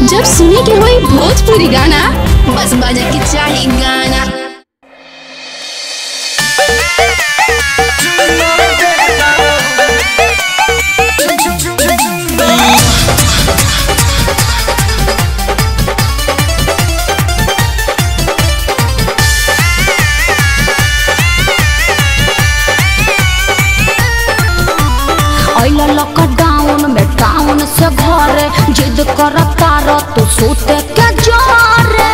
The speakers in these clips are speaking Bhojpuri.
जब सुने के होई भोजपुरी गाना बस बजे के चाही गाना। लॉकडाउन में टाउन से घरे जिद करता रह तू सोते के जोरे।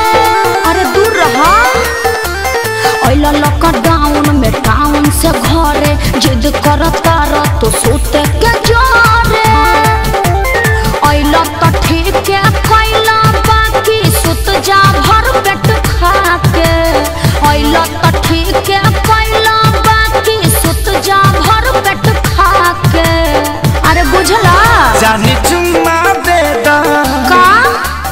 अरे दूर रहा। लॉकडाउन में टाउन से घरे जिद करता रह तू सोते के जोरे। तो ठीक है कैला बाकी सुत जा भर पेट खा के। तो ठीक है कैला बाकी सुत जा भर पेट खा के। अरे बुझला जानी चुम्मा दे दा का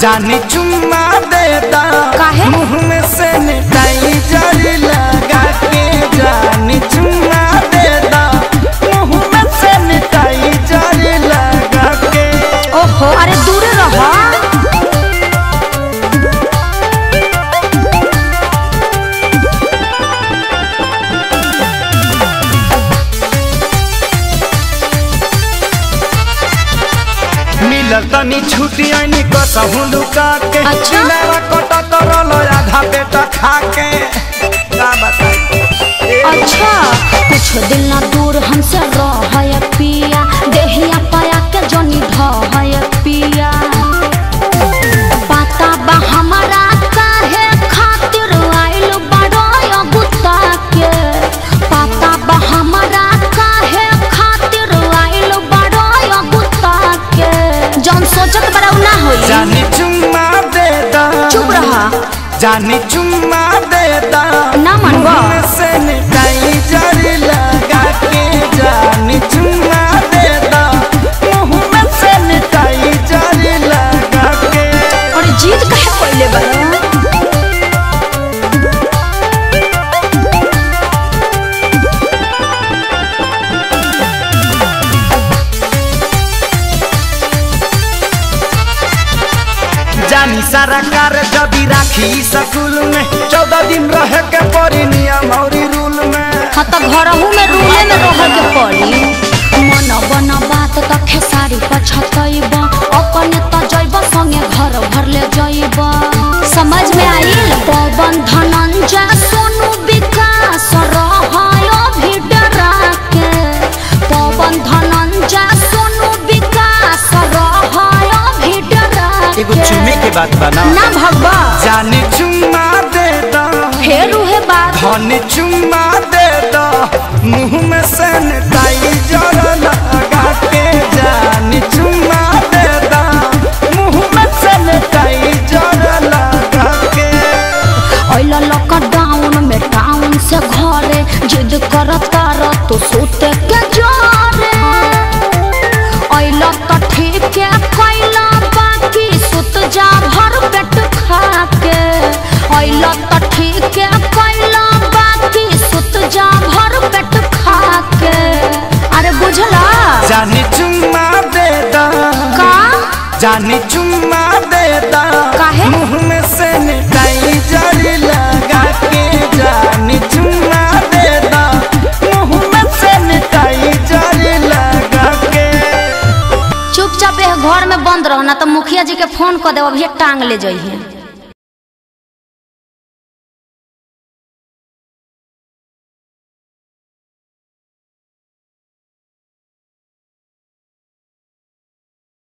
जानी चुम्मा दे दा काहे मुँह में से निकाई जरी लगा के। जानी चुम्मा दे दा मुँह में से निकाई जरी लगा के। ओहो अरे दूर रहा। मिलल तनी छुट्टी आनी कसहु लुका के। अच्छा कोटा तरल आधा पेटा खा के। का बताई अच्छा कुछ दिन ना दूर हमसे रह पिया। देहिया पाया के जनी ढह पिया। पता बा हमारा काहे खातिर आइल बड़ो गुत्ता के। पता बा हमारा काहे खातिर आइल बड़ो गुत्ता के। जौन सोचत बड़ा ना होई। जानी चुम्मा दे दा चुप रहा। जानी चुम्मा दे दा ना मनवा से निकाई जरी लगा के। जानी चुम्मा दे दा मुँह में से निकाई जरी लगा के। और जीत काहे पहले बड़ा। जानी सारा कार जबी राखी स्कूल में 14 दिन रहे के पड़ी नियम और रूल में। हाँ तो घरहू में रूले में रह के पड़ी। मन बना बात तो खेसारी पछतैब अपने तो जैब संगे घर भर ले जैब। समझ में आइल। पवन धनंजय सोनू विकास रहायो भी डरा के। पवन धनंजय सोनू विकास रहायो भी डरा के। एगो चुम्मे के बात बना ना भगवा। जानी चुम्मा दे दा फेर उहे बात। धनी चुम्मा दे दा मुँह में से निकाई जरा लगा के। जानी चुम्मा दे दा मुँह में से निकाई जरा लगा के। लॉकडाउन में टाउन से घरे जिद करता रह तो सोते के जोरे। तो ठीक है कैला बाकी सुत जा भर पेट खा के। तो ठीक है कैला बाकी सुत जा भर पेट खा के। अरे बुझला जानी चुम्मा दे दा का जानी चुम्मा दे दा काहे मुँह में से निकाई जरी लगा के। जानी चुम्मा दे दा मुँह में से निकाई जरी लगा के। चुपचाप घर में बंद रहो ना तो मुखिया जी के फोन कर दे अभी टांग ले जाइए।